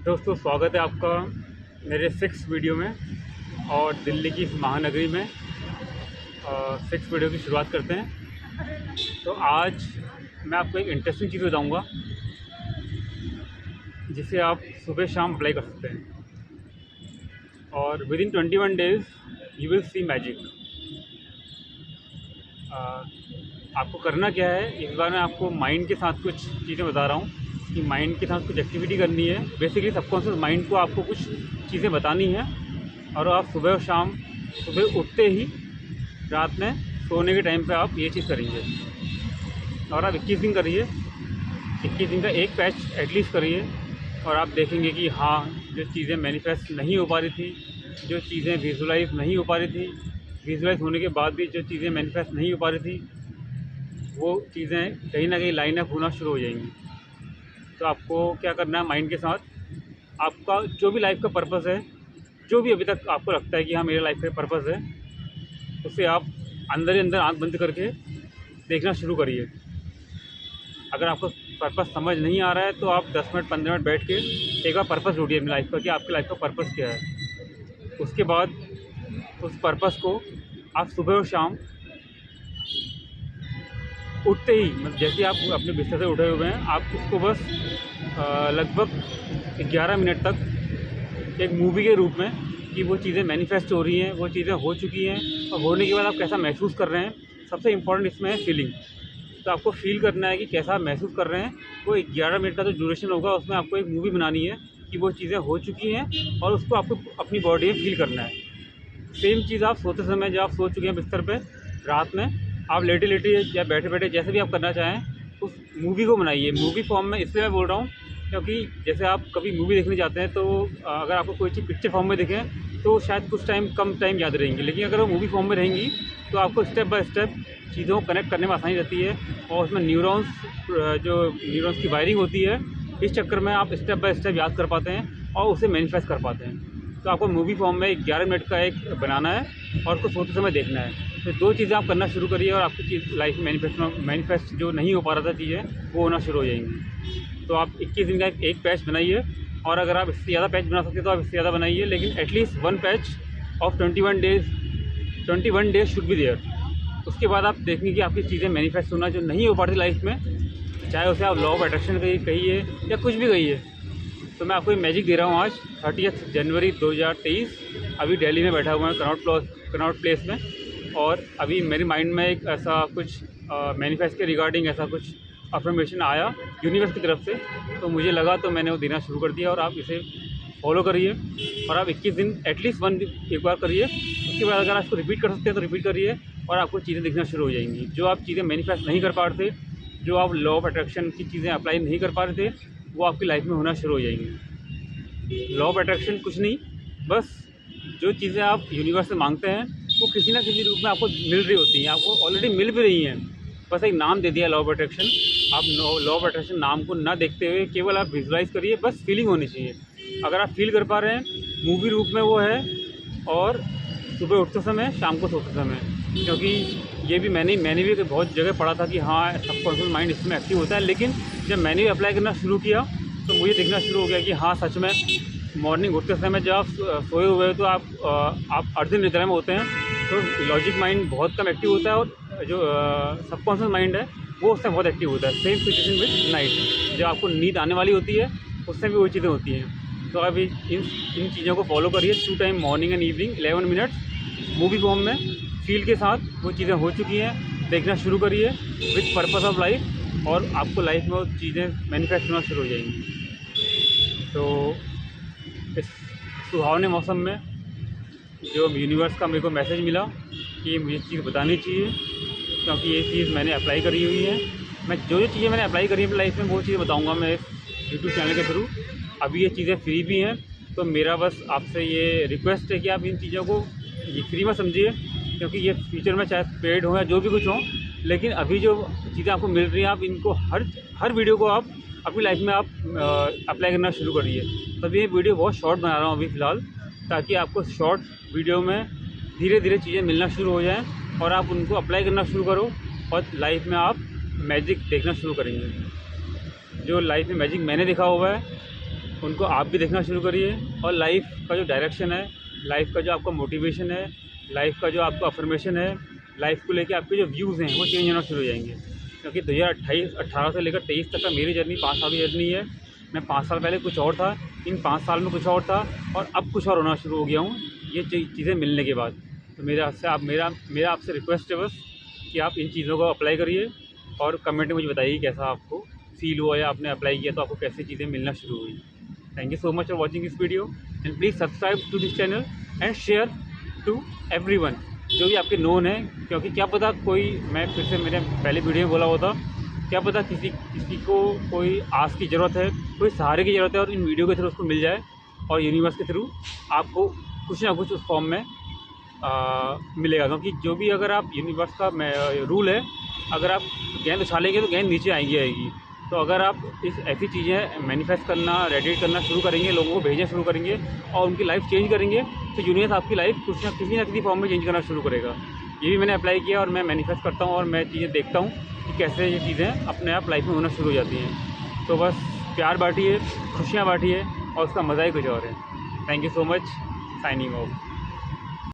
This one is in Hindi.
दोस्तों, स्वागत है आपका मेरे 6 वीडियो में। और दिल्ली की इस महानगरी में 6 वीडियो की शुरुआत करते हैं। तो आज मैं आपको एक इंटरेस्टिंग चीज़ बताऊंगा जिसे आप सुबह शाम अप्लाई कर सकते हैं और with in 21 days you will see magic. आपको करना क्या है, इस बार मैं आपको माइंड के साथ कुछ चीज़ें बता रहा हूँ कि माइंड के साथ कुछ एक्टिविटी करनी है। बेसिकली सबकॉन्शियस माइंड को आपको कुछ चीज़ें बतानी है और आप सुबह और शाम, सुबह उठते ही रात में सोने के टाइम पे आप ये चीज़ करेंगे। और आप 21 दिन करिए, 21 दिन का एक पैच एटलीस्ट करिए और आप देखेंगे कि हाँ, जो चीज़ें मैनिफेस्ट नहीं हो पा रही थी, जो चीज़ें विजुलाइज नहीं हो पा रही थी, विजुलाइज होने के बाद भी जो चीज़ें मैनिफेस्ट नहीं हो पा रही थी, वो चीज़ें कहीं ना कहीं लाइन अप होना शुरू हो जाएंगी। तो आपको क्या करना है, माइंड के साथ आपका जो भी लाइफ का पर्पस है, जो भी अभी तक आपको लगता है कि हाँ मेरे लाइफ का पर्पस है, उसे आप अंदर ही अंदर आँख बंद करके देखना शुरू करिए। अगर आपको पर्पस समझ नहीं आ रहा है तो आप 10 मिनट 15 मिनट बैठ के एक बार पर्पस ढूंढिए अपनी लाइफ का कि आपकी लाइफ का पर्पस क्या है। उसके बाद उस पर्पस को आप सुबह और शाम उठते ही, मतलब जैसे आप अपने बिस्तर से उठे हुए हैं, आप उसको बस लगभग 11 मिनट तक एक मूवी के रूप में कि वो चीज़ें मैनिफेस्ट हो रही हैं, वो चीज़ें हो चुकी हैं और होने के बाद आप कैसा महसूस कर रहे हैं। सबसे इम्पोर्टेंट इसमें है फीलिंग। तो आपको फ़ील करना है कि कैसा महसूस कर रहे हैं। वो 11 मिनट का जो ड्यूरेशन होगा उसमें आपको एक मूवी बनानी है कि वो चीज़ें हो चुकी हैं और उसको आपको अपनी बॉडी में फ़ील करना है। सेम चीज़ आप सोते समय, जब आप सो चुके हैं बिस्तर पे, रात में आप लेटे लेटे या बैठे बैठे जैसे भी आप करना चाहें, उस मूवी को बनाइए मूवी फॉर्म में। इसलिए मैं बोल रहा हूँ क्योंकि जैसे आप कभी मूवी देखने जाते हैं तो अगर आपको कोई चीज़ पिक्चर फॉर्म में दिखे तो शायद कुछ कम टाइम याद रहेंगी, लेकिन अगर वो मूवी फॉर्म में रहेंगी तो आपको स्टेप बाय स्टेप चीज़ों को कनेक्ट करने में आसानी रहती है और उसमें न्यूरॉन्स की वायरिंग होती है। इस चक्कर में आप स्टेप बाय स्टेप याद कर पाते हैं और उसे मैनिफेस्ट कर पाते हैं। तो आपको मूवी फॉर्म में 11 मिनट का एक बनाना है और उसको सोते समय देखना है। तो 2 चीज़ें आप करना शुरू करिए और आपकी चीज़ लाइफ में मैनिफेस्ट जो नहीं हो पा रहा था चीज़ें, वो होना शुरू हो जाएंगी। तो आप 21 दिन का एक पैच बनाइए और अगर आप इससे ज़्यादा पैच बना सकते हैं तो आप इससे ज़्यादा बनाइए, लेकिन at least 1 patch of 21 days should be there. उसके बाद आप देखेंगे कि आपकी चीज़ें मैनिफेस्ट होना जो नहीं हो पा रही लाइफ में, चाहे उसे आप लॉ ऑफ अट्रैक्शन कहिए या कुछ भी कहिए। तो मैं आपको एक मैजिक दे रहा हूँ आज 30 जनवरी 2023। अभी दिल्ली में बैठा हुआ है कनॉट प्लेस में, और अभी मेरे माइंड में एक ऐसा कुछ मैनिफेस्ट के रिगार्डिंग ऐसा कुछ अफर्मेशन आया यूनिवर्स की तरफ से, तो मुझे लगा तो मैंने वो देना शुरू कर दिया। और आप इसे फॉलो करिए और आप 21 दिन एटलीस्ट एक बार करिए। उसके बाद अगर आप इसको रिपीट कर सकते हैं तो रिपीट करिए और आपको चीज़ें दिखना शुरू हो जाएंगी। जो आप चीज़ें मैनिफेस्ट नहीं कर पा रहे थे, जो आप लॉ ऑफ अट्रैक्शन की चीज़ें अप्लाई नहीं कर पा रहे थे, वो आपकी लाइफ में होना शुरू हो जाएंगी। लॉ ऑफ अट्रैक्शन कुछ नहीं, बस जो चीज़ें आप यूनिवर्स से मांगते हैं वो किसी ना किसी रूप में आपको मिल रही होती हैं, आपको ऑलरेडी मिल भी रही हैं। बस एक नाम दे दिया लॉ ऑफ अट्रैक्शन। आप लॉ ऑफ अट्रैक्शन नाम को ना देखते हुए केवल आप विजुलाइज करिए, बस फीलिंग होनी चाहिए। अगर आप फील कर पा रहे हैं, मूवी रूप में वो है। और सुबह उठते समय, शाम को सोते समय, क्योंकि ये भी मैंने भी बहुत जगह पढ़ा था कि हाँ सबकॉन्शियस माइंड इसमें एक्टिव होता है, लेकिन जब मैंने भी अप्लाई करना शुरू किया तो मुझे दिखना शुरू हो गया कि हाँ सच में मॉर्निंग उठते समय जब आप सोए हुए हो तो आप अर्ध निद्रा में होते हैं, तो लॉजिक माइंड बहुत कम एक्टिव होता है और जो सबकॉन्शियस माइंड है वो उससे बहुत एक्टिव होता है। सेम सिचुएशन विद नाइट, जब आपको नींद आने वाली होती है उससे भी वही चीज़ें होती हैं। तो आप इन चीज़ों को फॉलो करिए 2 time morning and evening 11 minutes movie form में। फील के साथ वो चीज़ें हो चुकी हैं देखना शुरू करिए विद पर्पस ऑफ लाइफ, और आपको लाइफ में वो चीज़ें मैनिफेस्ट होना शुरू हो जाएंगी। तो इस सुहावने मौसम में जो यूनिवर्स का मेरे को मैसेज मिला कि मुझे चीज़ बतानी चाहिए, क्योंकि ये चीज़ मैंने अप्लाई करी हुई है। मैं जो चीज़ें मैंने अप्लाई करी है अपनी लाइफ में वो चीज़ें बताऊंगा मैं इस यूट्यूब चैनल के थ्रू। अभी ये चीज़ें फ्री भी हैं, तो मेरा बस आपसे ये रिक्वेस्ट है कि आप इन चीज़ों को ये फ्री में समझिए, क्योंकि ये फ्यूचर में चाहे पेड हो या जो भी कुछ हो, लेकिन अभी जो चीज़ें आपको मिल रही हैं आप इनको हर वीडियो को आप अपनी लाइफ में आप अप्लाई करना शुरू करिए। तभी ये वीडियो बहुत शॉर्ट बना रहा हूँ अभी फ़िलहाल, ताकि आपको शॉर्ट वीडियो में धीरे धीरे चीज़ें मिलना शुरू हो जाएं और आप उनको अप्लाई करना शुरू करो और लाइफ में आप मैजिक देखना शुरू करेंगे। जो लाइफ में मैजिक मैंने देखा हुआ है उनको आप भी देखना शुरू करिए और लाइफ का जो डायरेक्शन है, लाइफ का जो आपका मोटिवेशन है, लाइफ का जो आपका अफर्मेशन है, लाइफ को लेके आपके जो व्यूज़ हैं वो चेंज होना शुरू हो जाएंगे। क्योंकि 2018 से लेकर 23 तक का मेरी जर्नी 5 साल की जर्नी है। मैं 5 साल पहले कुछ और था, इन 5 साल में कुछ और था और अब कुछ और होना शुरू हो गया हूँ ये चीज़ें मिलने के बाद। तो मेरा आपसे रिक्वेस्ट है बस कि आप इन चीज़ों को अप्लाई करिए और कमेंट में मुझे बताइए कैसा आपको फील हुआ या आपने अप्लाई किया तो आपको कैसी चीज़ें मिलना शुरू हुई। Thank you so much for watching this video and please subscribe to this channel and share to everyone जो भी आपके नोन है। क्योंकि क्या पता कोई, मैं फिर से मेरे पहले वीडियो में बोला हुआ था, क्या पता किसी को कोई आस की ज़रूरत है, कोई सहारे की ज़रूरत है और इन वीडियो के थ्रू उसको मिल जाए और यूनिवर्स के थ्रू आपको कुछ ना कुछ उस फॉर्म में मिलेगा। क्योंकि जो भी, अगर आप यूनिवर्स का रूल है, अगर आप गेंद उछालेंगे तो गेंद नीचे आएगी। तो अगर आप ऐसी चीज़ें मैनिफेस्ट करना, रेडिएट करना शुरू करेंगे, लोगों को भेजना शुरू करेंगे और उनकी लाइफ चेंज करेंगे तो यूनिवर्स आपकी लाइफ किसी ना किसी फॉर्म में चेंज करना शुरू करेगा। ये भी मैंने अप्लाई किया और मैं मैनिफेस्ट करता हूँ और मैं चीज़ें देखता हूँ कि कैसे ये चीज़ें अपने आप लाइफ में होना शुरू हो जाती हैं। तो बस प्यार बांटिए, खुशियाँ बांटिए और उसका मज़ा ही कुछ और है। Thank you so much. Signing off.